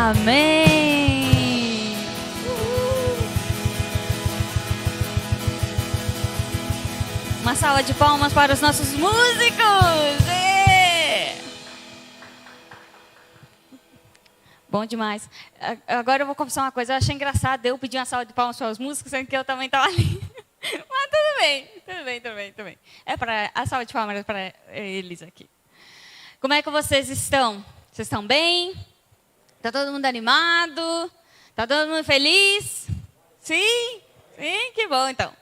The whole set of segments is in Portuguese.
Amém! Uma salva de palmas para os nossos músicos! Bom demais. Agora eu vou confessar uma coisa. Eu achei engraçado eu pedir uma salva de palmas para os músicos, sendo que eu também estava ali. Mas tudo bem. É para a salva de palmas para eles aqui. Como é que vocês estão? Vocês estão bem? Está todo mundo animado? Está todo mundo feliz? Sim? Sim? Que bom então.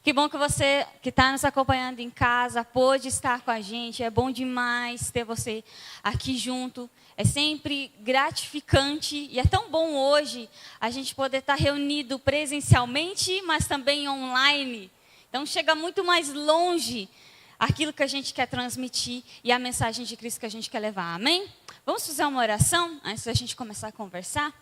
Que bom que você que está nos acompanhando em casa pôde estar com a gente. É bom demais ter você aqui junto. É sempre gratificante e é tão bom hoje a gente poder estar reunido presencialmente, mas também online. Então chega muito mais longe aquilo que a gente quer transmitir e a mensagem de Cristo que a gente quer levar. Amém? Vamos fazer uma oração antes da gente começar a conversar?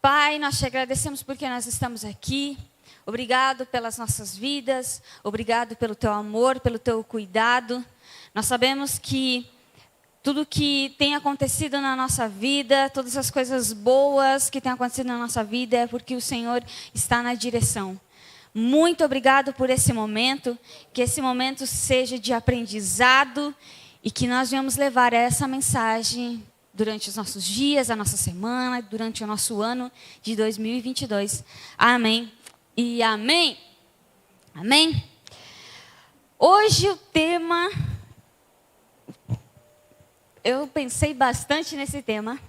Pai, nós te agradecemos porque nós estamos aqui. Obrigado pelas nossas vidas. Obrigado pelo teu amor, pelo teu cuidado. Nós sabemos que tudo que tem acontecido na nossa vida, todas as coisas boas que têm acontecido na nossa vida é porque o Senhor está na direção. Muito obrigado por esse momento, que esse momento seja de aprendizado e que nós venhamos levar essa mensagem durante os nossos dias, a nossa semana, durante o nosso ano de 2022. Amém e amém. Amém. Hoje o tema... Eu pensei bastante nesse tema.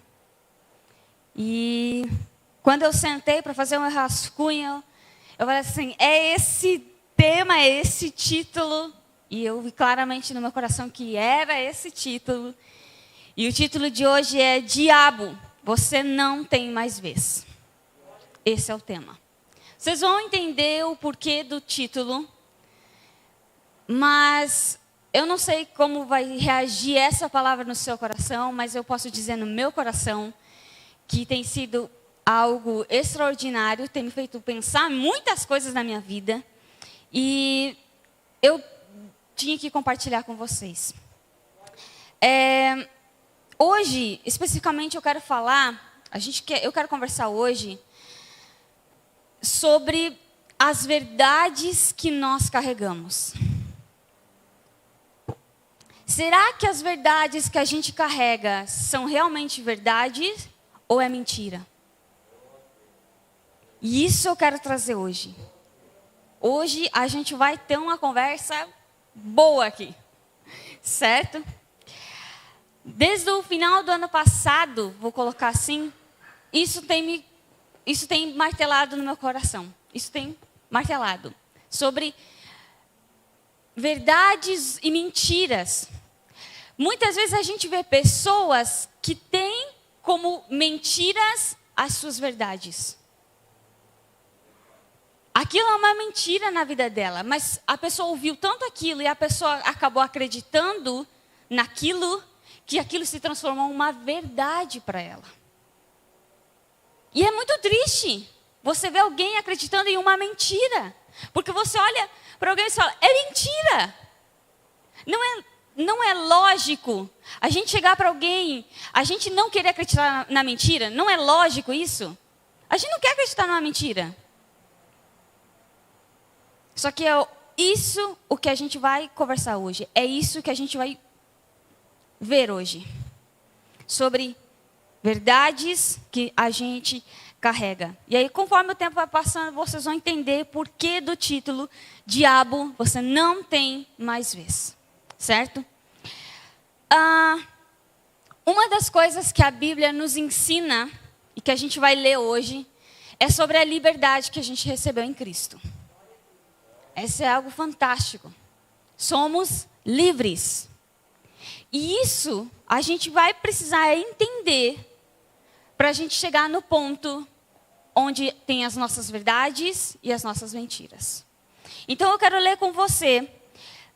E quando eu sentei para fazer um rascunho, eu falei assim, é esse tema, é esse título. E eu vi claramente no meu coração que era esse título. E o título de hoje é Diabo, você não tem mais vez. Esse é o tema. Vocês vão entender o porquê do título, mas eu não sei como vai reagir essa palavra no seu coração, mas eu posso dizer no meu coração que tem sido algo extraordinário, tem me feito pensar muitas coisas na minha vida e eu tinha que compartilhar com vocês. Hoje, especificamente, eu quero falar, eu quero conversar hoje sobre as verdades que nós carregamos. Será que as verdades que a gente carrega são realmente verdades ou é mentira? E isso eu quero trazer hoje. Hoje a gente vai ter uma conversa boa aqui, certo? Desde o final do ano passado, vou colocar assim, isso tem martelado no meu coração. Isso tem martelado sobre verdades e mentiras. Muitas vezes a gente vê pessoas que têm como mentiras as suas verdades. Aquilo é uma mentira na vida dela, mas a pessoa ouviu tanto aquilo e a pessoa acabou acreditando naquilo, que aquilo se transformou em uma verdade para ela. E é muito triste você ver alguém acreditando em uma mentira. Porque você olha para alguém e fala, é mentira. Não é lógico a gente chegar para alguém, a gente não querer acreditar na mentira. Não é lógico isso? A gente não quer acreditar numa mentira. Só que é isso o que a gente vai conversar hoje. É isso que a gente vai ver hoje. Sobre verdades que a gente carrega. E aí, conforme o tempo vai passando, vocês vão entender por que do título Diabo, você não tem mais vez. Certo? Uma das coisas que a Bíblia nos ensina, e que a gente vai ler hoje, é sobre a liberdade que a gente recebeu em Cristo. Esse é algo fantástico. Somos livres. E isso a gente vai precisar entender para a gente chegar no ponto onde tem as nossas verdades e as nossas mentiras. Então eu quero ler com você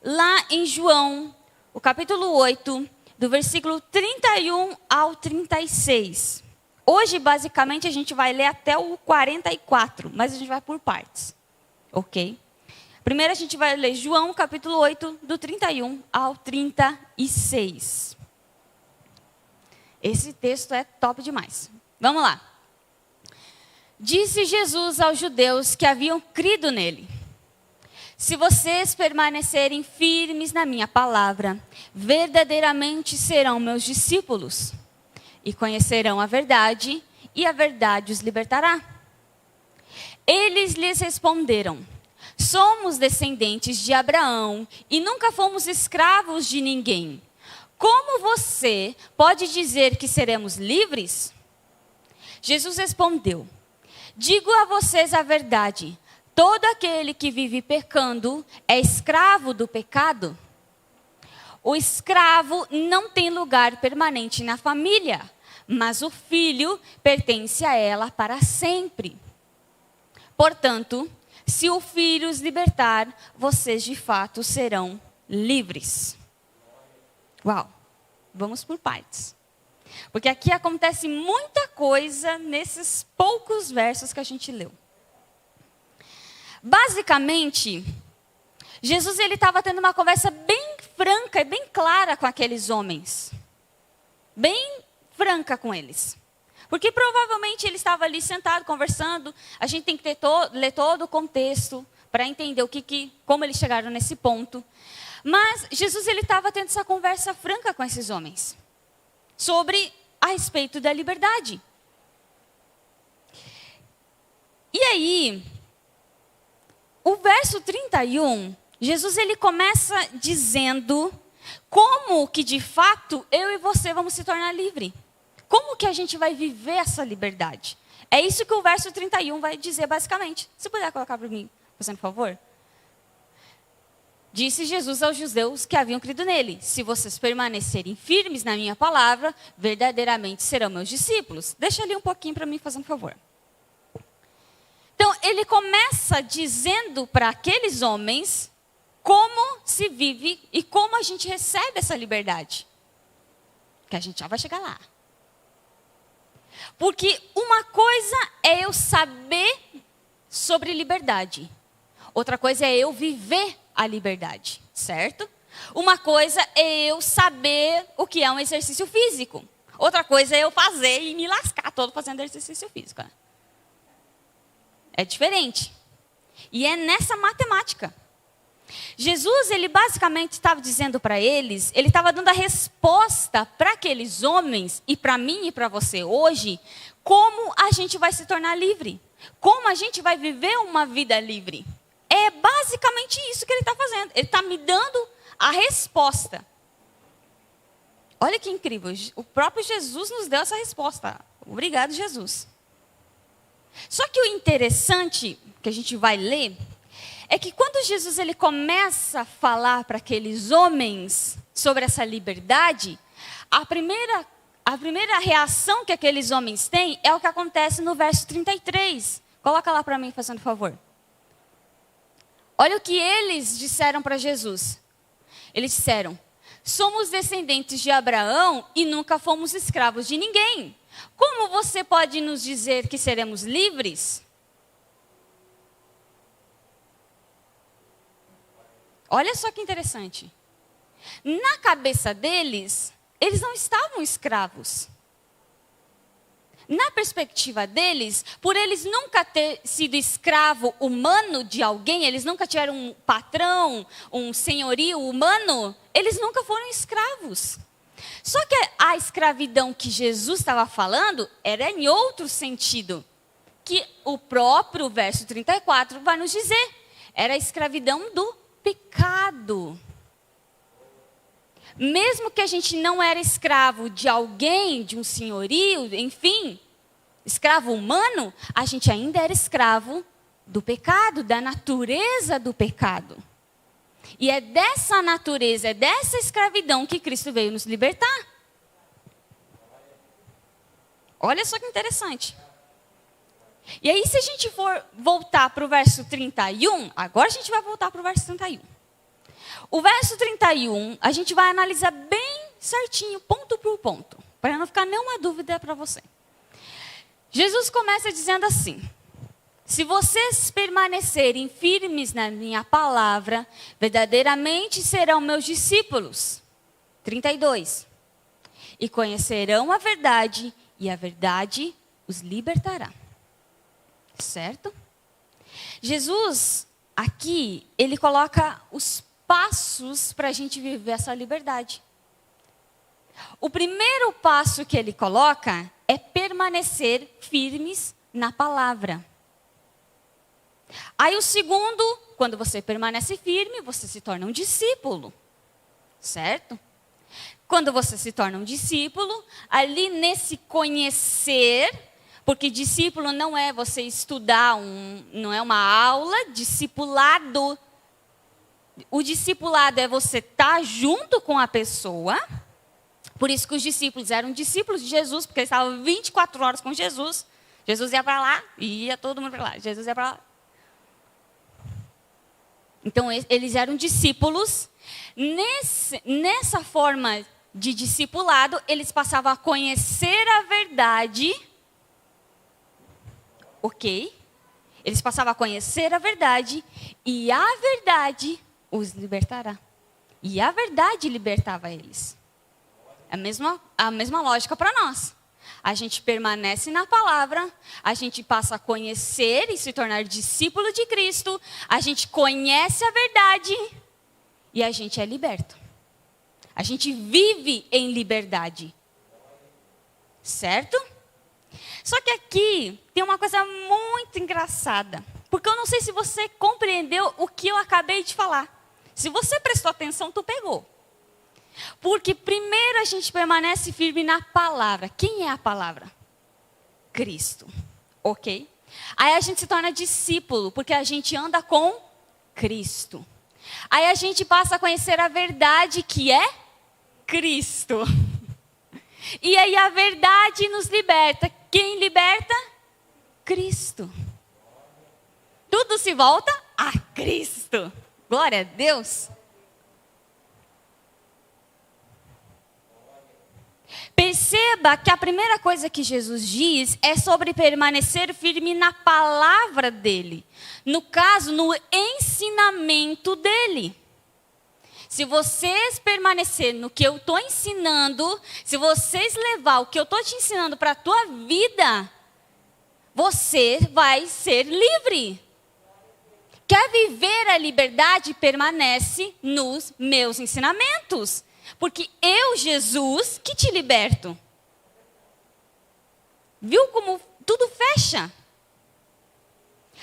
lá em João, o capítulo 8, do versículo 31 ao 36. Hoje, basicamente, a gente vai ler até o 44, mas a gente vai por partes. Ok? Primeiro a gente vai ler João, capítulo 8, do 31 ao 36. Esse texto é top demais. Vamos lá. Disse Jesus aos judeus que haviam crido nele: se vocês permanecerem firmes na minha palavra, verdadeiramente serão meus discípulos, e conhecerão a verdade, e a verdade os libertará. Eles lhes responderam: somos descendentes de Abraão, e nunca fomos escravos de ninguém. Como você pode dizer que seremos livres? Jesus respondeu: digo a vocês a verdade. Todo aquele que vive pecando é escravo do pecado. O escravo não tem lugar permanente na família, mas o filho pertence a ela para sempre. Portanto, se o filho os libertar, vocês de fato serão livres. Uau, vamos por partes. Porque aqui acontece muita coisa nesses poucos versos que a gente leu. Basicamente, Jesus estava tendo uma conversa bem franca e bem clara com aqueles homens. Bem franca com eles. Porque provavelmente ele estava ali sentado, conversando. A gente tem que ler todo o contexto para entender como eles chegaram nesse ponto. Mas Jesus estava tendo essa conversa franca com esses homens. A respeito da liberdade. E aí, o verso 31, Jesus começa dizendo como que de fato eu e você vamos se tornar livres. Como que a gente vai viver essa liberdade? É isso que o verso 31 vai dizer basicamente. Se puder colocar para mim, fazendo favor. Disse Jesus aos judeus que haviam crido nele: se vocês permanecerem firmes na minha palavra, verdadeiramente serão meus discípulos. Deixa ali um pouquinho para mim, fazendo favor. Então, ele começa dizendo para aqueles homens como se vive e como a gente recebe essa liberdade. Que a gente já vai chegar lá. Porque uma coisa é eu saber sobre liberdade. Outra coisa é eu viver a liberdade, certo? Uma coisa é eu saber o que é um exercício físico. Outra coisa é eu fazer e me lascar todo fazendo exercício físico. É diferente. E é nessa matemática. Jesus, ele basicamente estava dizendo para eles, ele estava dando a resposta para aqueles homens, e para mim e para você hoje, como a gente vai se tornar livre. Como a gente vai viver uma vida livre. É basicamente isso que ele está fazendo. Ele está me dando a resposta. Olha que incrível. O próprio Jesus nos deu essa resposta. Obrigado, Jesus. Só que o interessante que a gente vai ler é que quando Jesus ele começa a falar para aqueles homens sobre essa liberdade, a primeira reação que aqueles homens têm é o que acontece no verso 33. Coloca lá para mim, fazendo favor. Olha o que eles disseram para Jesus. Eles disseram: somos descendentes de Abraão e nunca fomos escravos de ninguém. Como você pode nos dizer que seremos livres? Olha só que interessante. Na cabeça deles, eles não estavam escravos. Na perspectiva deles, por eles nunca ter sido escravo humano de alguém, eles nunca tiveram um patrão, um senhorio humano, eles nunca foram escravos. Só que a escravidão que Jesus estava falando era em outro sentido, que o próprio verso 34 vai nos dizer. Era a escravidão do pecado. Mesmo que a gente não era escravo de alguém, de um senhorio, enfim, escravo humano, a gente ainda era escravo do pecado, da natureza do pecado. E é dessa natureza, é dessa escravidão que Cristo veio nos libertar. Olha só que interessante. E aí, se a gente for voltar para o verso 31, agora a gente vai voltar para o verso 31. O verso 31, a gente vai analisar bem certinho, ponto por ponto, para não ficar nenhuma dúvida para você. Jesus começa dizendo assim: se vocês permanecerem firmes na minha palavra, verdadeiramente serão meus discípulos. 32. E conhecerão a verdade, e a verdade os libertará. Certo? Jesus, aqui, ele coloca os passos para a gente viver essa liberdade. O primeiro passo que ele coloca é permanecer firmes na palavra. Aí o segundo, quando você permanece firme, você se torna um discípulo. Certo? Quando você se torna um discípulo, ali nesse conhecer, porque discípulo não é você estudar, não é uma aula, discipulado. O discipulado é você estar junto com a pessoa. Por isso que os discípulos eram discípulos de Jesus, porque eles estavam 24 horas com Jesus. Jesus ia para lá e ia todo mundo para lá. Jesus ia para lá. Então, eles eram discípulos. Nessa forma de discipulado, eles passavam a conhecer a verdade. Ok? Eles passavam a conhecer a verdade e a verdade os libertará. E a verdade libertava eles. A mesma lógica para nós. A gente permanece na palavra, a gente passa a conhecer e se tornar discípulo de Cristo, a gente conhece a verdade e a gente é liberto. A gente vive em liberdade. Certo? Só que aqui tem uma coisa muito engraçada. Porque eu não sei se você compreendeu o que eu acabei de falar. Se você prestou atenção, tu pegou. Porque primeiro a gente permanece firme na palavra. Quem é a palavra? Cristo. Ok? Aí a gente se torna discípulo, porque a gente anda com Cristo. Aí a gente passa a conhecer a verdade que é Cristo. E aí a verdade nos liberta. Quem liberta? Cristo. Tudo se volta a Cristo. Glória a Deus. Perceba que a primeira coisa que Jesus diz é sobre permanecer firme na palavra dele. No caso, no ensinamento dele. Se vocês permanecerem no que eu estou ensinando, se vocês levar o que eu estou te ensinando para a tua vida, você vai ser livre. Quer viver a liberdade? Permanece nos meus ensinamentos. Porque eu, Jesus, que te liberto. Viu como tudo fecha?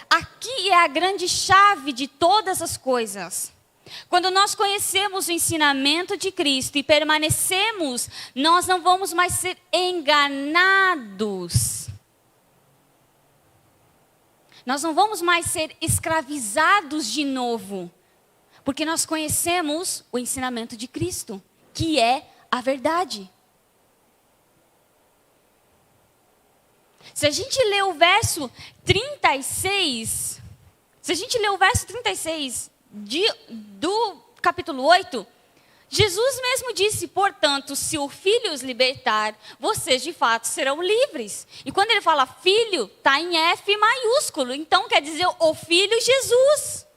Aqui é a grande chave de todas as coisas. Quando nós conhecemos o ensinamento de Cristo e permanecemos, nós não vamos mais ser enganados. Nós não vamos mais ser escravizados de novo. Porque nós conhecemos o ensinamento de Cristo, que é a verdade. Se a gente ler o verso 36, do capítulo 8, Jesus mesmo disse, portanto, se o Filho os libertar, vocês de fato serão livres. E quando ele fala filho, está em F maiúsculo, então quer dizer o Filho Jesus.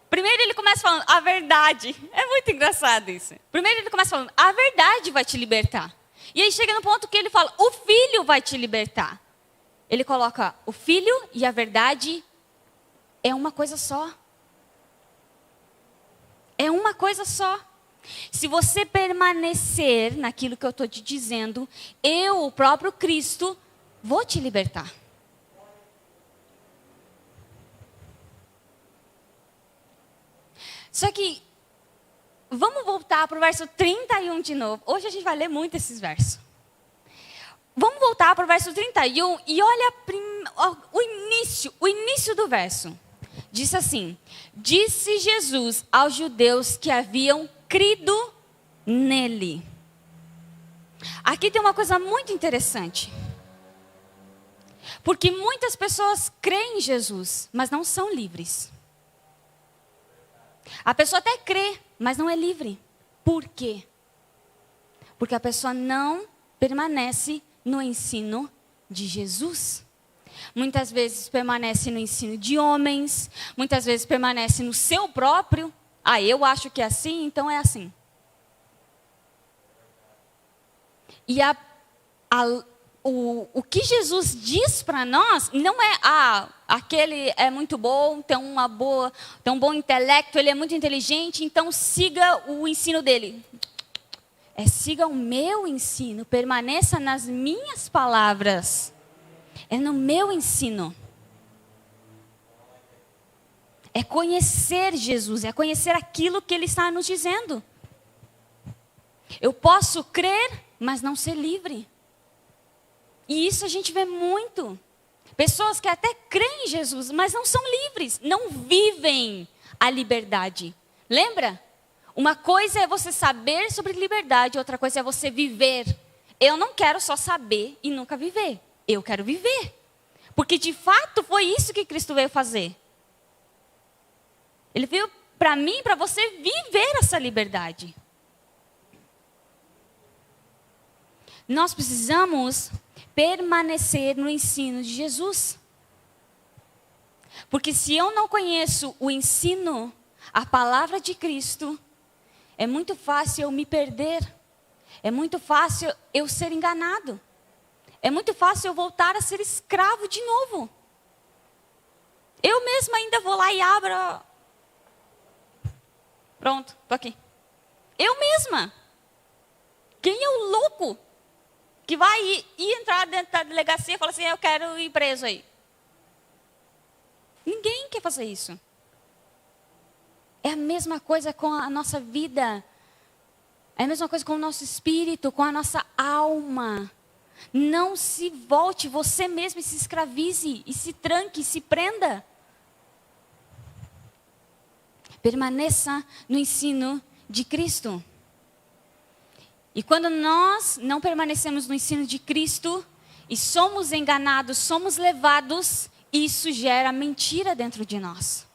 Primeiro ele começa falando a verdade. É muito engraçado isso. Primeiro ele começa falando a verdade vai te libertar. E aí chega no ponto que ele fala o Filho vai te libertar. Ele coloca o Filho e a verdade é uma coisa só. É uma coisa só. Se você permanecer naquilo que eu estou te dizendo, eu, o próprio Cristo, vou te libertar. Só que, vamos voltar para o verso 31 de novo. Hoje a gente vai ler muito esses versos. Vamos voltar para o verso 31 e olha o início do verso. Diz assim, disse Jesus aos judeus que haviam crido nele. Aqui tem uma coisa muito interessante. Porque muitas pessoas creem em Jesus, mas não são livres. A pessoa até crê, mas não é livre. Por quê? Porque a pessoa não permanece no ensino de Jesus. Muitas vezes permanece no ensino de homens, muitas vezes permanece no seu próprio. Ah, eu acho que é assim, então é assim. E o que Jesus diz para nós não é, aquele é muito bom, tem um bom intelecto, ele é muito inteligente, então siga o ensino dele. Siga o meu ensino, permaneça nas minhas palavras. É no meu ensino. É conhecer Jesus, é conhecer aquilo que Ele está nos dizendo. Eu posso crer, mas não ser livre. E isso a gente vê muito. Pessoas que até creem em Jesus, mas não são livres, não vivem a liberdade. Lembra? Uma coisa é você saber sobre liberdade, outra coisa é você viver. Eu não quero só saber e nunca viver. Eu quero viver. Porque de fato foi isso que Cristo veio fazer. Ele veio para mim, para você viver essa liberdade. Nós precisamos permanecer no ensino de Jesus. Porque se eu não conheço o ensino, a palavra de Cristo, é muito fácil eu me perder. É muito fácil eu ser enganado. É muito fácil eu voltar a ser escravo de novo. Eu mesma ainda vou lá e abro. Pronto, estou aqui. Eu mesma. Quem é o louco que vai ir entrar dentro da delegacia e falar assim, eu quero ir preso aí? Ninguém quer fazer isso. É a mesma coisa com a nossa vida. É a mesma coisa com o nosso espírito, com a nossa alma. Não se volte você mesmo e se escravize, e se tranque, e se prenda. Permaneça no ensino de Cristo. E quando nós não permanecemos no ensino de Cristo, e somos enganados, somos levados, isso gera mentira dentro de nós.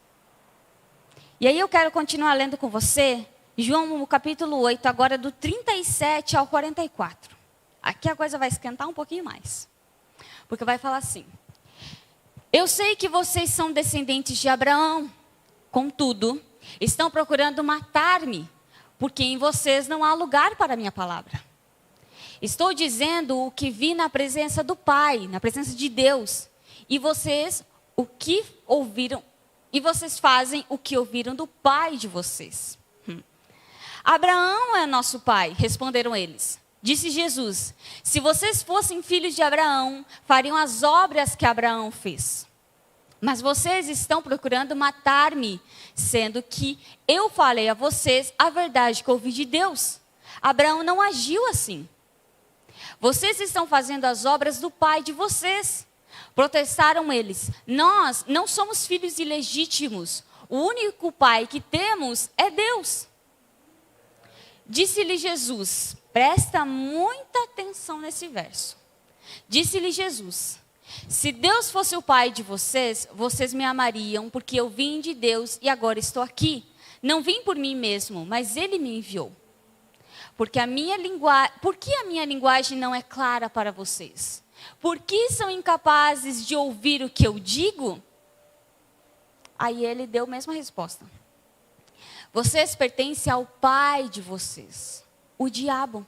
E aí eu quero continuar lendo com você, João no capítulo 8, agora do 37 ao 44. Aqui a coisa vai esquentar um pouquinho mais. Porque vai falar assim: eu sei que vocês são descendentes de Abraão, contudo, estão procurando matar-me, porque em vocês não há lugar para a minha palavra. Estou dizendo o que vi na presença do Pai, na presença de Deus, e vocês o que ouviram, e vocês fazem o que ouviram do pai de vocês. Abraão é nosso pai, responderam eles. Disse Jesus: se vocês fossem filhos de Abraão, fariam as obras que Abraão fez. Mas vocês estão procurando matar-me, sendo que eu falei a vocês a verdade que ouvi de Deus. Abraão não agiu assim. Vocês estão fazendo as obras do pai de vocês. Protestaram eles: nós não somos filhos ilegítimos. O único pai que temos é Deus. Disse-lhe Jesus, presta muita atenção nesse verso. Disse-lhe Jesus: se Deus fosse o pai de vocês, vocês me amariam, porque eu vim de Deus e agora estou aqui. Não vim por mim mesmo, mas Ele me enviou. Por que a minha linguagem não é clara para vocês? Por que são incapazes de ouvir o que eu digo? Aí ele deu a mesma resposta. Vocês pertencem ao pai de vocês, o diabo,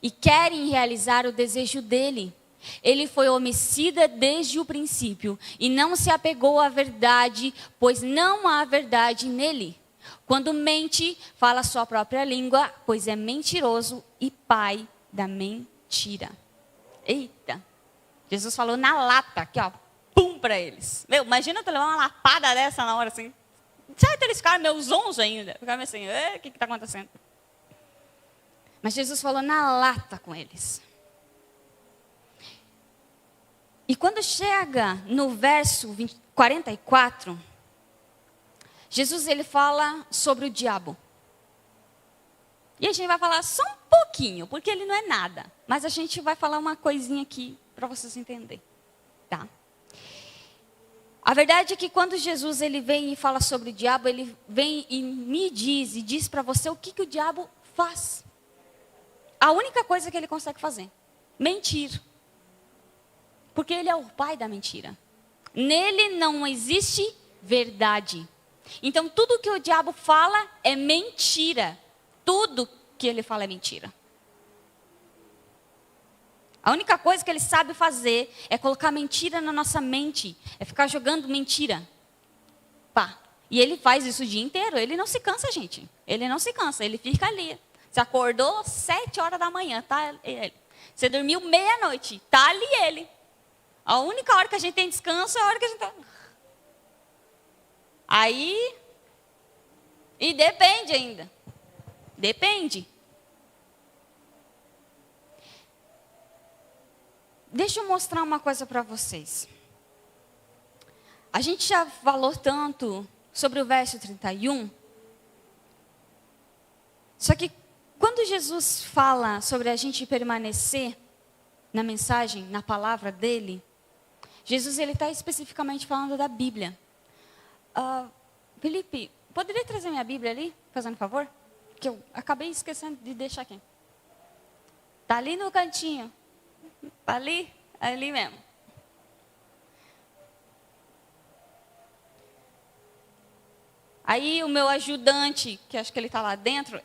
e querem realizar o desejo dele. Ele foi homicida desde o princípio e não se apegou à verdade, pois não há verdade nele. Quando mente, fala a sua própria língua, pois é mentiroso e pai da mentira. Eita, Jesus falou na lata, aqui ó, pum para eles. Meu, imagina tu levar uma lapada dessa na hora assim. Certo, eles ficaram meio zonzo ainda. Ficaram assim, o que está acontecendo? Mas Jesus falou na lata com eles. E quando chega no verso 44, Jesus ele fala sobre o diabo. E a gente vai falar só um pouquinho, porque ele não é nada. Mas a gente vai falar uma coisinha aqui para vocês entenderem. Tá? A verdade é que quando Jesus ele vem e fala sobre o diabo, ele vem e me diz para você o que o diabo faz. A única coisa que ele consegue fazer: mentir. Porque ele é o pai da mentira. Nele não existe verdade. Então tudo que o diabo fala é mentira. Tudo que ele fala é mentira. A única coisa que ele sabe fazer é colocar mentira na nossa mente. É ficar jogando mentira. Pá. E ele faz isso o dia inteiro. Ele não se cansa, gente. Ele não se cansa. Ele fica ali. Você acordou 7 horas da manhã, tá ele. Você dormiu meia-noite, tá ali ele. A única hora que a gente tem descanso é a hora que a gente tá... Aí... E depende ainda. Depende. Deixa eu mostrar uma coisa para vocês. A gente já falou tanto sobre o verso 31. Só que quando Jesus fala sobre a gente permanecer na mensagem, na palavra dele, Jesus ele está especificamente falando da Bíblia. Felipe, poderia trazer minha Bíblia ali, fazendo favor? Que eu acabei esquecendo de deixar aqui. Tá ali no cantinho. Tá ali? Ali mesmo. Aí o meu ajudante, que acho que ele está lá dentro,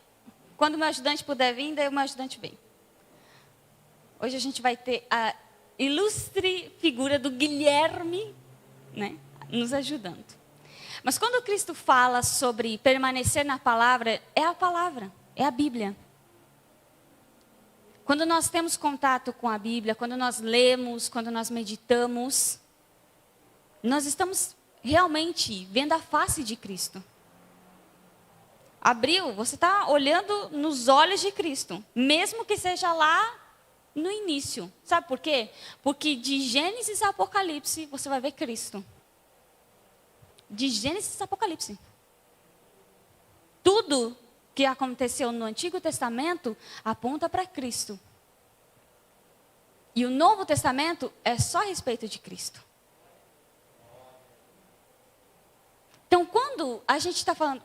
quando o meu ajudante puder vir, daí o meu ajudante vem. Hoje a gente vai ter a ilustre figura do Guilherme, né, nos ajudando. Mas quando Cristo fala sobre permanecer na palavra, é a palavra, é a Bíblia. Quando nós temos contato com a Bíblia, quando nós lemos, quando nós meditamos, nós estamos realmente vendo a face de Cristo. Abriu, você está olhando nos olhos de Cristo, mesmo que seja lá no início. Sabe por quê? Porque de Gênesis a Apocalipse, você vai ver Cristo. De Gênesis a Apocalipse. Tudo que aconteceu no Antigo Testamento aponta para Cristo. E o Novo Testamento é só a respeito de Cristo. Então, quando a gente está falando...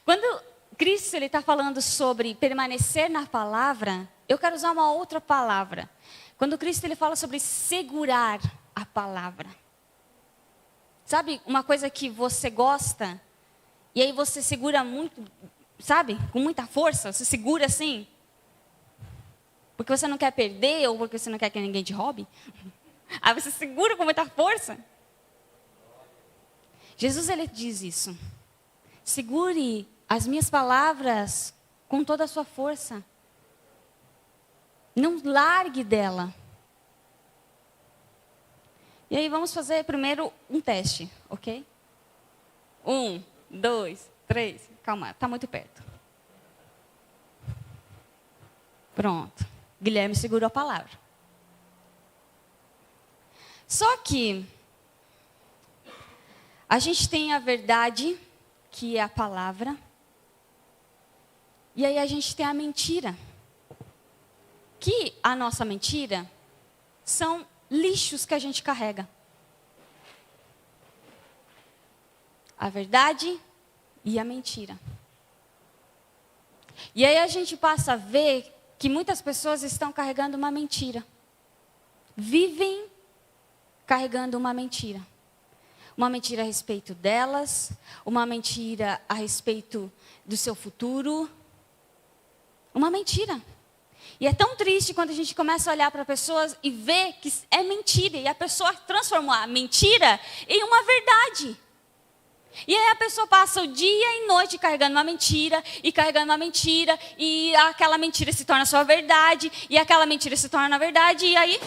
Quando Cristo está falando sobre permanecer na palavra, eu quero usar uma outra palavra. Quando Cristo ele fala sobre segurar a palavra. Sabe, uma coisa que você gosta, e aí você segura muito, sabe, com muita força, você segura assim, porque você não quer perder, ou porque você não quer que ninguém te roube. Aí você segura com muita força. Jesus, ele diz isso. Segure as minhas palavras com toda a sua força. Não largue dela. E aí vamos fazer primeiro um teste, ok? 1, 2, 3. Calma, está muito perto. Pronto. Guilherme segurou a palavra. Só que a gente tem a verdade, que é a palavra. E aí a gente tem a mentira. Que a nossa mentira são lixos que a gente carrega. A verdade e a mentira. E aí a gente passa a ver que muitas pessoas estão carregando uma mentira. Vivem carregando uma mentira. Uma mentira a respeito delas, uma mentira a respeito do seu futuro. Uma mentira. E é tão triste quando a gente começa a olhar para pessoas e ver que é mentira. E a pessoa transformou a mentira em uma verdade. E aí a pessoa passa o dia e noite carregando uma mentira, e carregando uma mentira, e aquela mentira se torna sua verdade, e aquela mentira se torna verdade, e aí...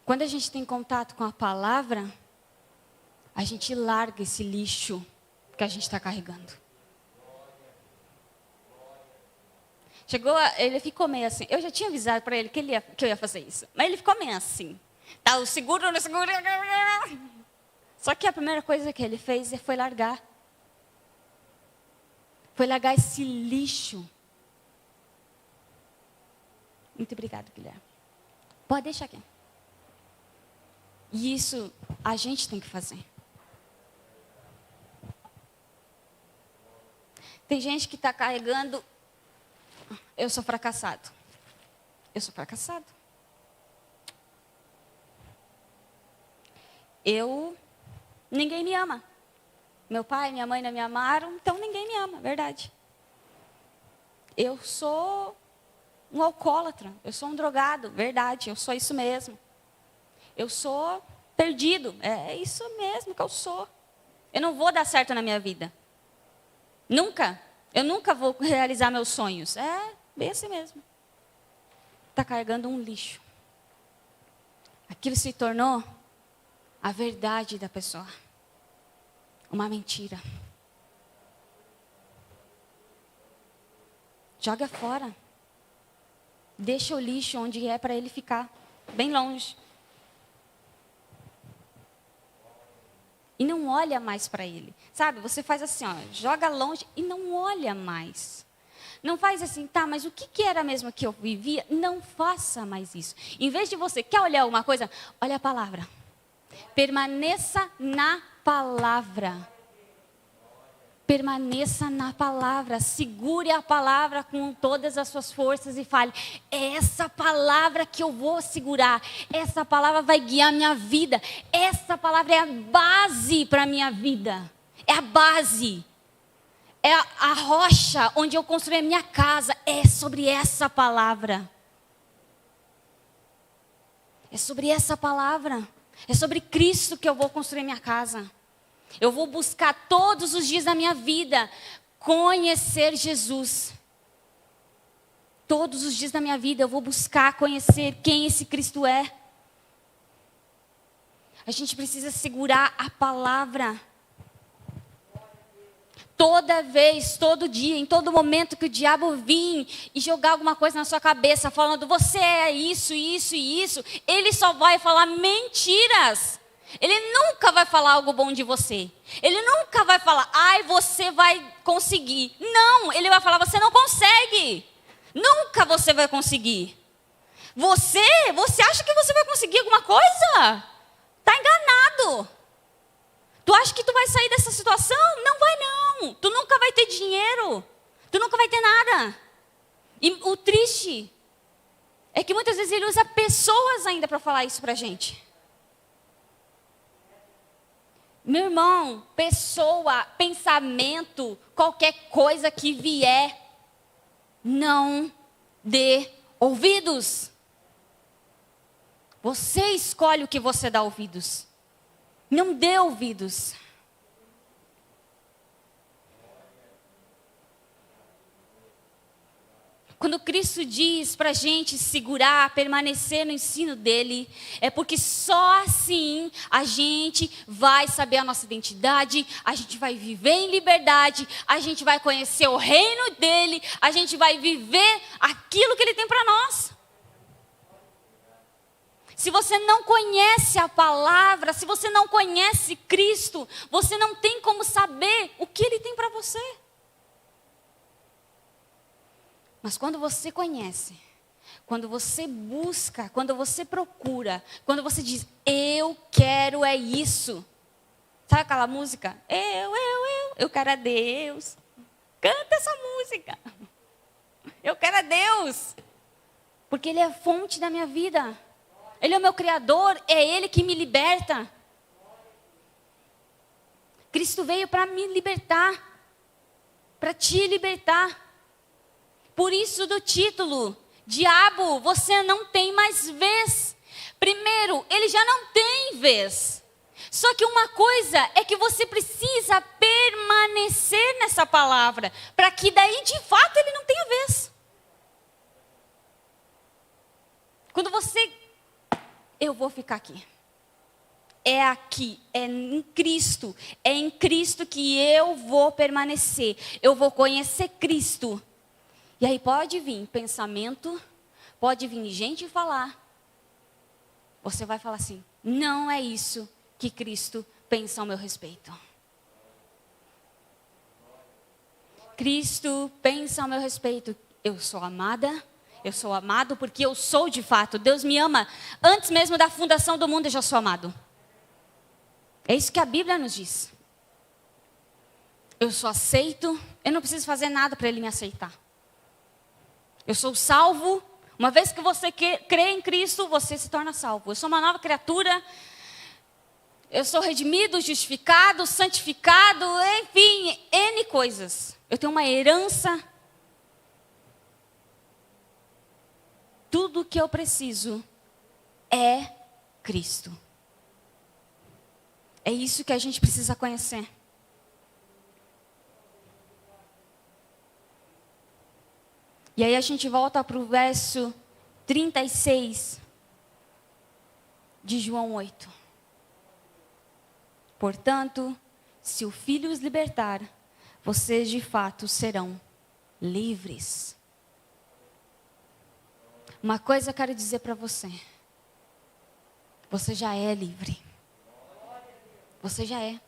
Quando a gente tem contato com a palavra, a gente larga esse lixo que a gente está carregando. Ele ficou meio assim. Eu já tinha avisado para ele que eu ia fazer isso. Mas ele ficou meio assim. Tá, o seguro, não seguro. Só que a primeira coisa que ele fez foi largar. Foi largar esse lixo. Muito obrigada, Guilherme. Pode deixar aqui. E isso a gente tem que fazer. Tem gente que está carregando... Eu sou fracassado. Eu sou fracassado. Ninguém me ama. Meu pai, minha mãe não me amaram, então ninguém me ama, verdade. Eu sou um alcoólatra, eu sou um drogado, verdade, eu sou isso mesmo. Eu sou perdido, é isso mesmo que eu sou. Eu não vou dar certo na minha vida. Nunca. Eu nunca vou realizar meus sonhos. É bem assim mesmo. Está carregando um lixo. Aquilo se tornou a verdade da pessoa. Uma mentira. Joga fora. Deixa o lixo onde é para ele ficar. Bem longe. E não olha mais para ele. Sabe, você faz assim, ó, joga longe e não olha mais. Não faz assim, tá, mas o que era mesmo que eu vivia? Não faça mais isso. Em vez de você, quer olhar alguma coisa? Olha a palavra. Permaneça na palavra. Permaneça na palavra. Segure a palavra com todas as suas forças e fale, é essa palavra que eu vou segurar. Essa palavra vai guiar minha vida. Essa palavra é a base para a minha vida. É a base. É a rocha onde eu construí a minha casa. É sobre essa palavra. É sobre essa palavra. É sobre Cristo que eu vou construir minha casa. Eu vou buscar todos os dias da minha vida conhecer Jesus. Todos os dias da minha vida eu vou buscar conhecer quem esse Cristo é. A gente precisa segurar a palavra. Toda vez, todo dia, em todo momento que o diabo vir e jogar alguma coisa na sua cabeça, falando, você é isso, isso e isso, ele só vai falar mentiras. Ele nunca vai falar algo bom de você. Ele nunca vai falar, ai, você vai conseguir. Não, ele vai falar, você não consegue. Nunca você vai conseguir. Você acha que você vai conseguir alguma coisa? Está enganado. Tu acha que tu vai sair dessa situação? Não vai não. Tu nunca vai ter dinheiro. Tu nunca vai ter nada. E o triste é que muitas vezes ele usa pessoas ainda para falar isso para a gente. Meu irmão, pessoa, pensamento, qualquer coisa que vier, não dê ouvidos. Você escolhe o que você dá ouvidos. Não dê ouvidos. Quando Cristo diz para a gente segurar, permanecer no ensino dele, é porque só assim a gente vai saber a nossa identidade, a gente vai viver em liberdade, a gente vai conhecer o reino dele, a gente vai viver aquilo que ele tem para nós. Se você não conhece a palavra, se você não conhece Cristo, você não tem como saber o que ele tem para você. Mas quando você conhece, quando você busca, quando você procura, quando você diz, eu quero é isso. Sabe aquela música? Eu quero a Deus. Canta essa música. Eu quero a Deus. Porque Ele é a fonte da minha vida. Ele é o meu Criador, é Ele que me liberta. Cristo veio para me libertar, para te libertar. Por isso do título, diabo, você não tem mais vez. Primeiro, ele já não tem vez. Só que uma coisa é que você precisa permanecer nessa palavra, para que daí de fato ele não tenha vez. Quando você, eu vou ficar aqui. É aqui, é em Cristo que eu vou permanecer. Eu vou conhecer Cristo. E aí pode vir pensamento, pode vir gente falar. Você vai falar assim, não é isso que Cristo pensa ao meu respeito. Cristo pensa ao meu respeito. Eu sou amada, eu sou amado porque eu sou de fato. Deus me ama. Antes mesmo da fundação do mundo eu já sou amado. É isso que a Bíblia nos diz. Eu sou aceito, eu não preciso fazer nada para Ele me aceitar. Eu sou salvo. Uma vez que você crê em Cristo, você se torna salvo. Eu sou uma nova criatura. Eu sou redimido, justificado, santificado, enfim, N coisas. Eu tenho uma herança. Tudo que eu preciso é Cristo. É isso que a gente precisa conhecer. E aí a gente volta para o verso 36 de João 8. Portanto, se o Filho os libertar, vocês de fato serão livres. Uma coisa eu quero dizer para você. Você já é livre. Você já é.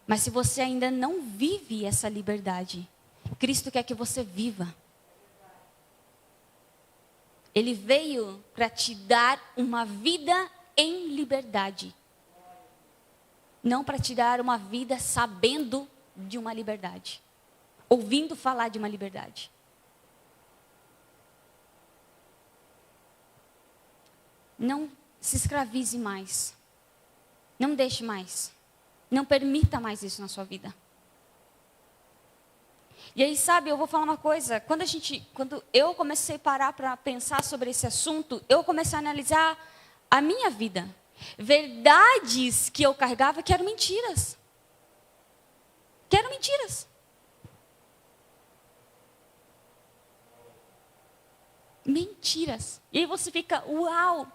Mas se você ainda não vive essa liberdade, Cristo quer que você viva. Ele veio para te dar uma vida em liberdade. Não para te dar uma vida sabendo de uma liberdade. Ouvindo falar de uma liberdade. Não se escravize mais. Não deixe mais. Não permita mais isso na sua vida. E aí, sabe, eu vou falar uma coisa. Quando eu comecei a parar para pensar sobre esse assunto, eu comecei a analisar a minha vida. Verdades que eu carregava que eram mentiras. Que eram mentiras. Mentiras. E aí você fica, uau.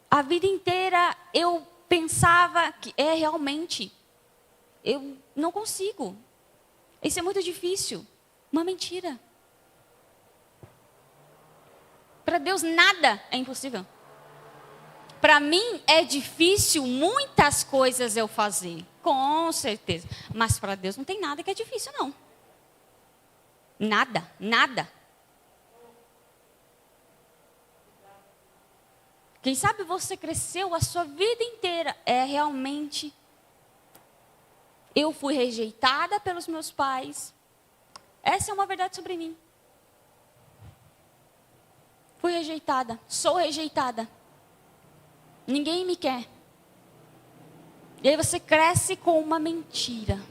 A vida inteira eu pensava que realmente, eu não consigo. Isso é muito difícil. Uma mentira. Para Deus nada é impossível. Para mim é difícil muitas coisas eu fazer. Com certeza. Mas para Deus não tem nada que é difícil não. Nada, nada. Quem sabe você cresceu a sua vida inteira. É realmente. Eu fui rejeitada pelos meus pais. Essa é uma verdade sobre mim. Fui rejeitada. Sou rejeitada. Ninguém me quer. E aí você cresce com uma mentira.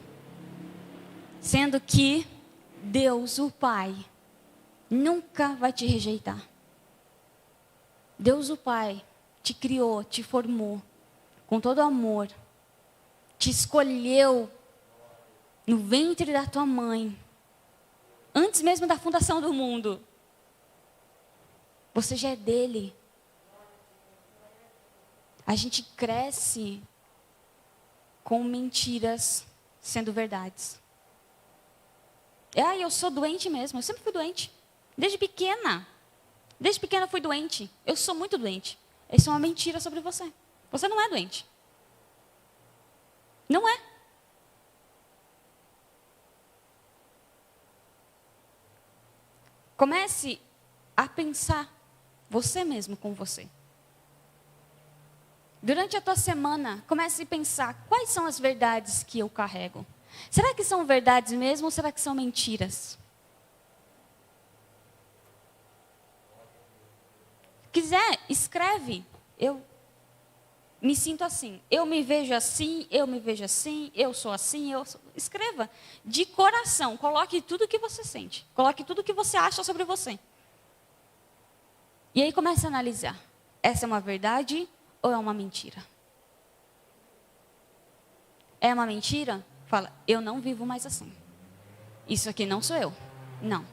Sendo que Deus, o Pai, nunca vai te rejeitar. Deus o Pai te criou, te formou com todo amor, te escolheu no ventre da tua mãe, antes mesmo da fundação do mundo. Você já é dele. A gente cresce com mentiras sendo verdades. Eu sou doente mesmo, eu sempre fui doente, desde pequena. Desde pequena eu fui doente. Eu sou muito doente. Isso é uma mentira sobre você. Você não é doente. Não é. Comece a pensar você mesmo com você. Durante a tua semana, comece a pensar quais são as verdades que eu carrego. Será que são verdades mesmo ou será que são mentiras? Quiser, escreve. Eu me sinto assim. Eu me vejo assim, eu me vejo assim, eu sou assim, Escreva. De coração. Coloque tudo o que você sente. Coloque tudo o que você acha sobre você. E aí comece a analisar. Essa é uma verdade ou é uma mentira? É uma mentira? Fala, eu não vivo mais assim. Isso aqui não sou eu. Não.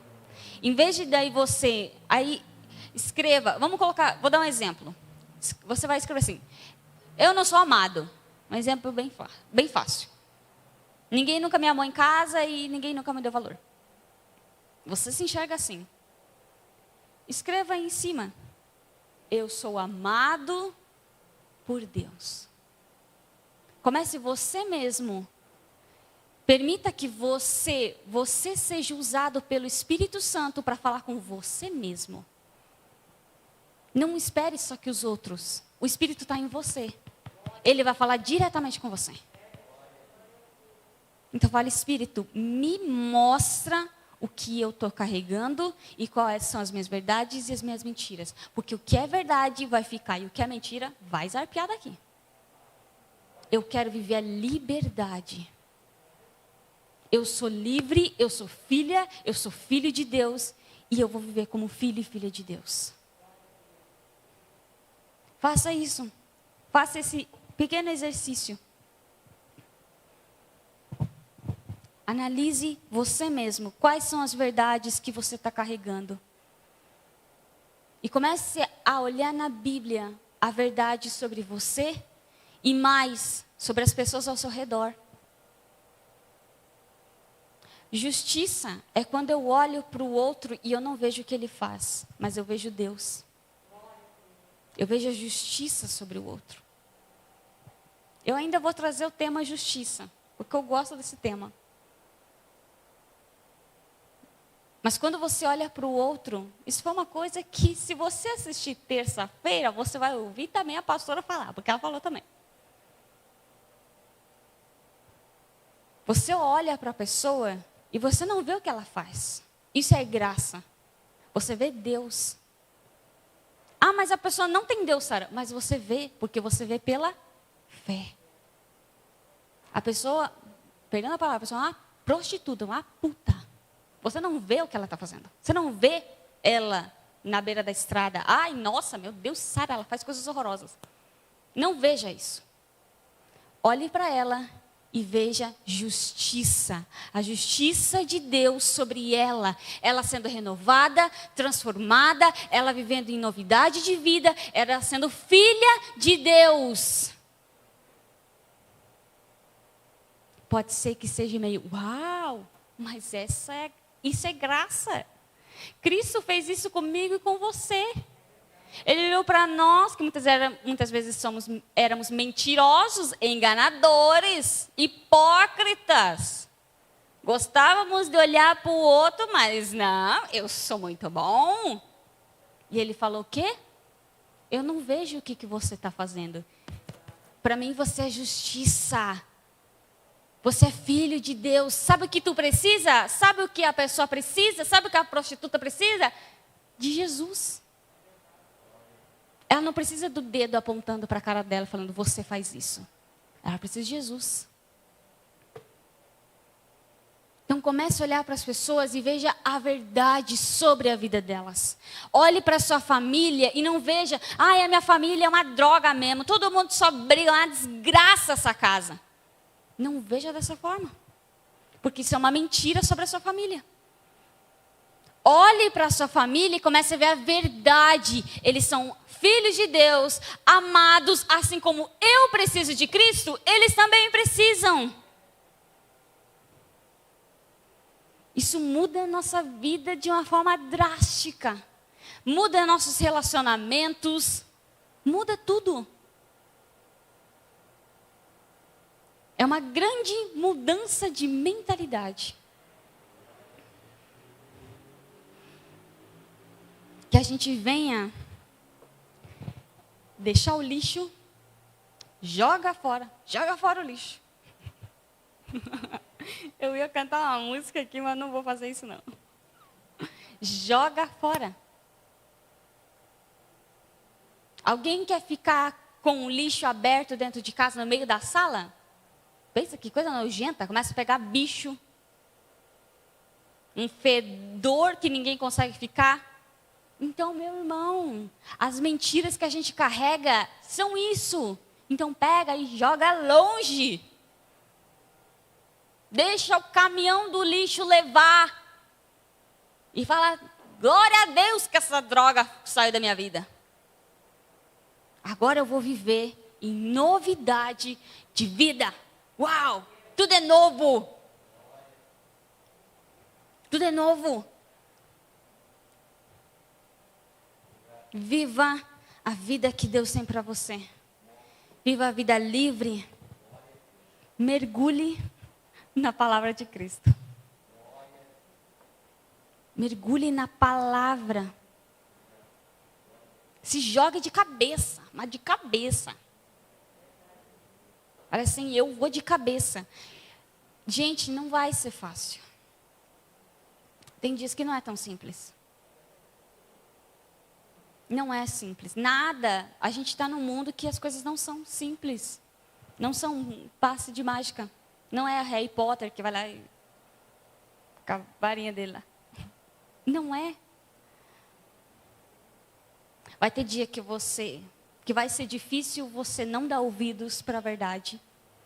Em vez de daí você... Escreva, vou dar um exemplo. Você vai escrever assim, eu não sou amado. Um exemplo bem fácil. Ninguém nunca me amou em casa e ninguém nunca me deu valor. Você se enxerga assim. Escreva aí em cima, eu sou amado por Deus. Comece você mesmo. Permita que você seja usado pelo Espírito Santo para falar com você mesmo. Não espere só que os outros. O Espírito está em você. Ele vai falar diretamente com você. Então fale, Espírito, me mostra o que eu estou carregando e quais são as minhas verdades e as minhas mentiras. Porque o que é verdade vai ficar e o que é mentira vai zarpear daqui. Eu quero viver a liberdade. Eu sou livre, eu sou filha, eu sou filho de Deus e eu vou viver como filho e filha de Deus. Faça isso. Faça esse pequeno exercício. Analise você mesmo. Quais são as verdades que você está carregando? E comece a olhar na Bíblia a verdade sobre você e mais sobre as pessoas ao seu redor. Justiça é quando eu olho para o outro e eu não vejo o que ele faz, mas eu vejo Deus. Eu vejo a justiça sobre o outro. Eu ainda vou trazer o tema justiça, porque eu gosto desse tema. Mas quando você olha para o outro, isso foi uma coisa que, se você assistir terça-feira, você vai ouvir também a pastora falar, porque ela falou também. Você olha para a pessoa e você não vê o que ela faz. Isso é graça. Você vê Deus. Ah, mas a pessoa não tem Deus, Sara. Mas você vê, porque você vê pela fé. A pessoa, perdendo a palavra, a pessoa é uma prostituta, uma puta. Você não vê o que ela está fazendo. Você não vê ela na beira da estrada. Ai, nossa, meu Deus, Sara, ela faz coisas horrorosas. Não veja isso. Olhe para ela e veja justiça. A justiça de Deus sobre ela. Ela sendo renovada, transformada, ela vivendo em novidade de vida, ela sendo filha de Deus. Pode ser que seja meio, uau, mas isso é graça. Cristo fez isso comigo e com você. Ele olhou para nós, que muitas vezes éramos mentirosos, enganadores, hipócritas. Gostávamos de olhar para o outro, mas não, eu sou muito bom. E ele falou o quê? Eu não vejo o que você está fazendo. Para mim você é justiça. Você é filho de Deus. Sabe o que tu precisa? Sabe o que a pessoa precisa? Sabe o que a prostituta precisa? De Jesus. Ela não precisa do dedo apontando para a cara dela, falando, você faz isso. Ela precisa de Jesus. Então comece a olhar para as pessoas e veja a verdade sobre a vida delas. Olhe para a sua família e não veja, ai, a minha família é uma droga mesmo. Todo mundo só briga, é uma desgraça essa casa. Não veja dessa forma. Porque isso é uma mentira sobre a sua família. Olhe para a sua família e comece a ver a verdade. Eles são filhos de Deus, amados, assim como eu preciso de Cristo, eles também precisam. Isso muda a nossa vida de uma forma drástica. Muda nossos relacionamentos. Muda tudo. É uma grande mudança de mentalidade. Que a gente venha deixar o lixo, joga fora o lixo. Eu ia cantar uma música aqui, mas não vou fazer isso não. Joga fora. Alguém quer ficar com o lixo aberto dentro de casa, no meio da sala? Pensa que coisa nojenta, começa a pegar bicho. Um fedor que ninguém consegue ficar. Então, meu irmão, as mentiras que a gente carrega são isso. Então pega e joga longe. Deixa o caminhão do lixo levar. E fala, glória a Deus que essa droga saiu da minha vida. Agora eu vou viver em novidade de vida. Uau, tudo é novo. Tudo é novo. Viva a vida que Deus tem para você. Viva a vida livre. Mergulhe na palavra de Cristo. Mergulhe na palavra. Se jogue de cabeça, mas de cabeça. Olha assim, eu vou de cabeça. Gente, não vai ser fácil. Tem dias que não é tão simples. Não é simples. Nada. A gente está num mundo que as coisas não são simples. Não são um passe de mágica. Não é a Harry Potter que vai lá e... com a varinha dele lá. Não é. Vai ter dia que vai ser difícil você não dar ouvidos para a verdade,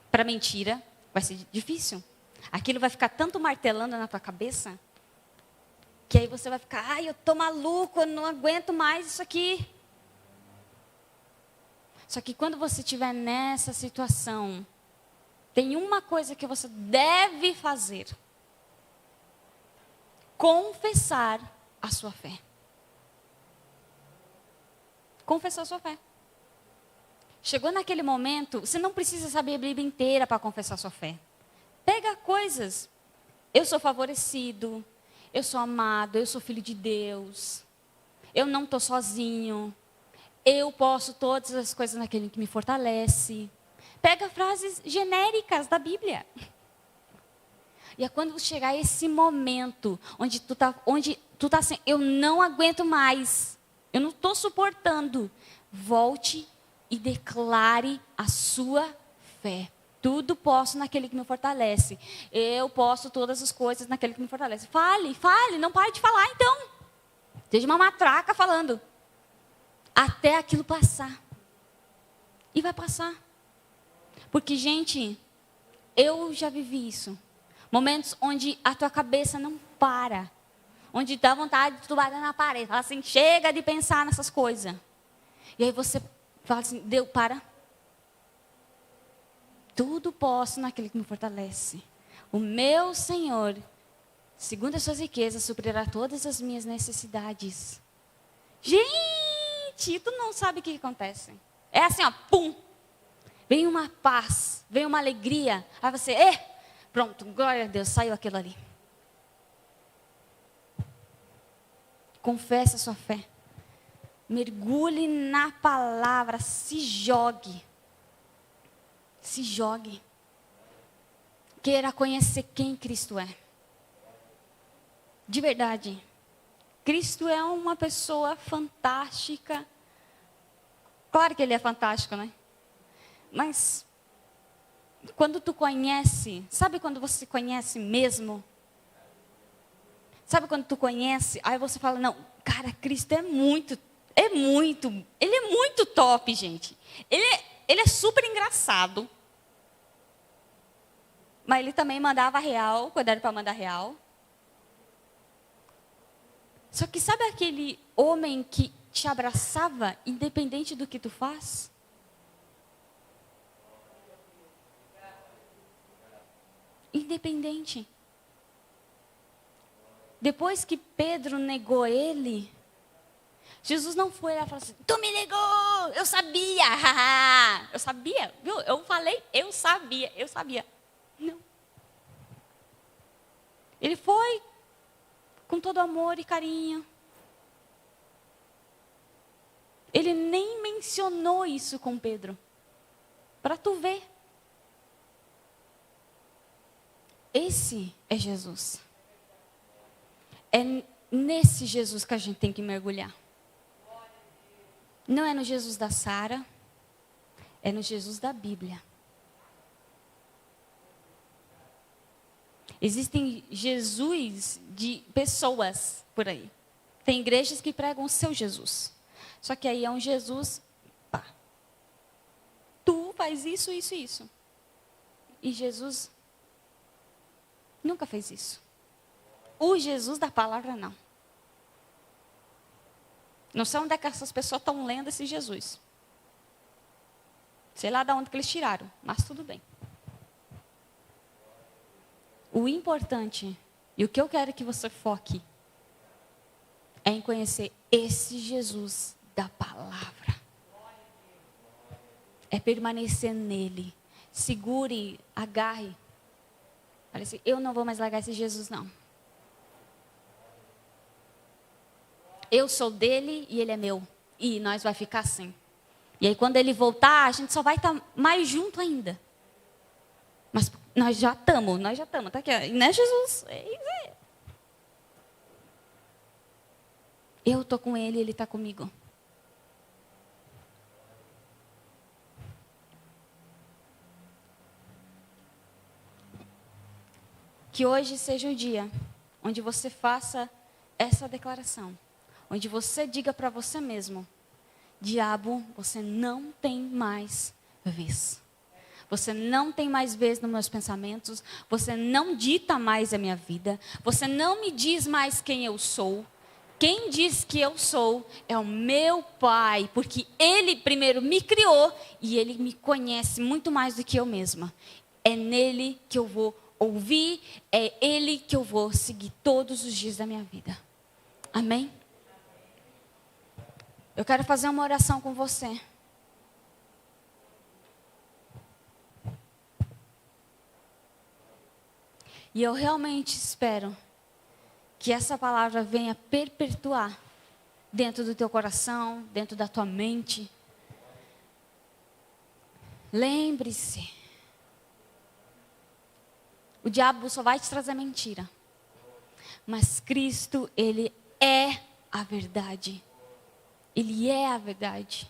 para a mentira. Vai ser difícil. Aquilo vai ficar tanto martelando na tua cabeça, que aí você vai ficar, ai, eu tô maluco, eu não aguento mais isso aqui. Só que quando você estiver nessa situação, tem uma coisa que você deve fazer. Confessar a sua fé. Confessar a sua fé. Chegou naquele momento, você não precisa saber a Bíblia inteira para confessar a sua fé. Pega coisas. Eu sou favorecido, eu sou amado, eu sou filho de Deus. Eu não estou sozinho. Eu posso todas as coisas naquele que me fortalece. Pega frases genéricas da Bíblia. E é quando chegar esse momento onde tu tá assim, eu não aguento mais, eu não estou suportando, volte e declare a sua fé. Tudo posso naquele que me fortalece. Eu posso todas as coisas naquele que me fortalece. Fale, não pare de falar então. Seja uma matraca falando. Até aquilo passar. E vai passar. Porque, gente, eu já vivi isso. Momentos onde a tua cabeça não para. Onde dá vontade de tu bater na parede. Fala assim, chega de pensar nessas coisas. E aí você fala assim, Deus, para. Tudo posso naquele que me fortalece. O meu Senhor, segundo as suas riquezas, suprirá todas as minhas necessidades. Gente, tu não sabe o que acontece. É assim, ó, pum. Vem uma paz, vem uma alegria. Aí você, pronto, glória a Deus, saiu aquilo ali. Confesse a sua fé. Mergulhe na palavra, se jogue. Se jogue. Queira conhecer quem Cristo é. De verdade. Cristo é uma pessoa fantástica. Claro que ele é fantástico, né? Mas, quando tu conhece, sabe quando você conhece mesmo? Sabe quando tu conhece, aí você fala, não, cara, Cristo ele é muito top, gente. Ele é super engraçado. Mas ele também mandava real, quando era para mandar real. Só que sabe aquele homem que te abraçava, independente do que tu faz? Independente. Depois que Pedro negou ele, Jesus não foi lá e falou assim, tu me negou, eu sabia, eu sabia, viu? Eu falei, eu sabia. Não. Ele foi com todo amor e carinho. Ele nem mencionou isso com Pedro. Para tu ver. Esse é Jesus. É nesse Jesus que a gente tem que mergulhar. Não é no Jesus da Sara, é no Jesus da Bíblia. Existem Jesus de pessoas por aí. Tem igrejas que pregam o seu Jesus. Só que aí é um Jesus, pá. Tu faz isso, isso e isso. E Jesus nunca fez isso. O Jesus da palavra, não. Não sei onde é que essas pessoas estão lendo esse Jesus. Sei lá de onde que eles tiraram, mas tudo bem. O importante, e o que eu quero que você foque, é em conhecer esse Jesus da palavra. É permanecer nele. Segure, agarre. Fale assim, eu não vou mais largar esse Jesus, não. Eu sou dele e ele é meu. E nós vai ficar assim. E aí quando ele voltar, a gente só vai estar mais junto ainda. Mas nós já estamos. Tá aqui, né, Jesus? Eu estou com Ele, Ele está comigo. Que hoje seja um dia onde você faça essa declaração. Onde você diga para você mesmo: diabo, você não tem mais vez. Você não tem mais vez nos meus pensamentos. Você não dita mais a minha vida. Você não me diz mais quem eu sou. Quem diz que eu sou é o meu Pai, porque Ele primeiro me criou e Ele me conhece muito mais do que eu mesma. É nele que eu vou ouvir, é Ele que eu vou seguir todos os dias da minha vida. Amém? Eu quero fazer uma oração com você. E eu realmente espero que essa palavra venha perpetuar dentro do teu coração, dentro da tua mente. Lembre-se, o diabo só vai te trazer mentira. Mas Cristo, Ele é a verdade. Ele é a verdade.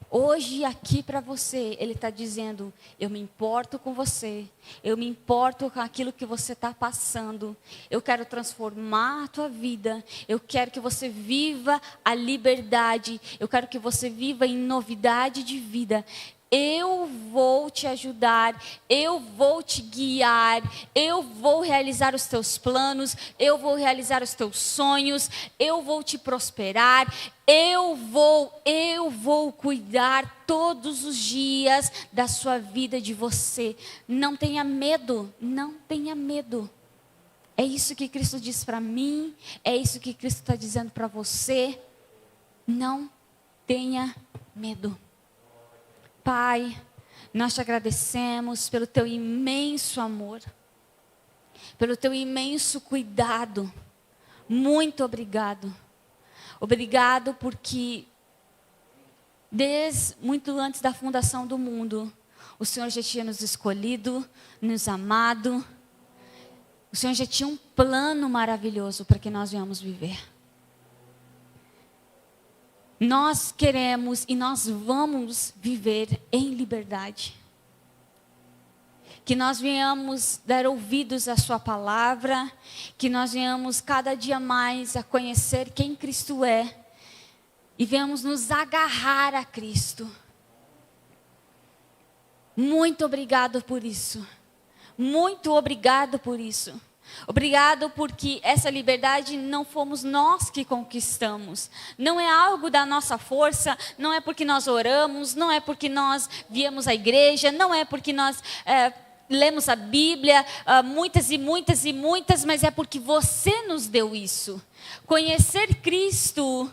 Hoje aqui para você, Ele está dizendo: eu me importo com você. Eu me importo com aquilo que você está passando. Eu quero transformar a tua vida. Eu quero que você viva a liberdade. Eu quero que você viva em novidade de vida. Eu vou te ajudar, eu vou te guiar, eu vou realizar os teus planos, eu vou realizar os teus sonhos, eu vou te prosperar, eu vou cuidar todos os dias da sua vida, de você. Não tenha medo, não tenha medo. É isso que Cristo diz para mim, é isso que Cristo está dizendo para você. Não tenha medo. Pai, nós te agradecemos pelo teu imenso amor, pelo teu imenso cuidado. Muito obrigado. Obrigado porque desde muito antes da fundação do mundo, o Senhor já tinha nos escolhido, nos amado. O Senhor já tinha um plano maravilhoso para que nós venhamos viver. Nós queremos e nós vamos viver em liberdade. Que nós venhamos dar ouvidos à sua palavra, que nós venhamos cada dia mais a conhecer quem Cristo é e venhamos nos agarrar a Cristo. Muito obrigado por isso. Muito obrigado por isso. Obrigado porque essa liberdade não fomos nós que conquistamos. Não é algo da nossa força, não é porque nós oramos, não é porque nós viemos à igreja, não é porque nós lemos a Bíblia muitas e muitas e muitas, mas é porque você nos deu isso. Conhecer Cristo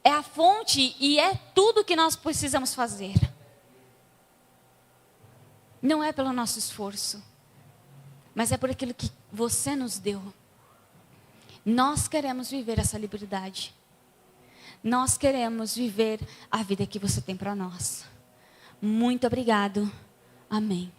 é a fonte e é tudo que nós precisamos fazer. Não é pelo nosso esforço, mas é por aquilo que você nos deu. Nós queremos viver essa liberdade. Nós queremos viver a vida que você tem para nós. Muito obrigado. Amém.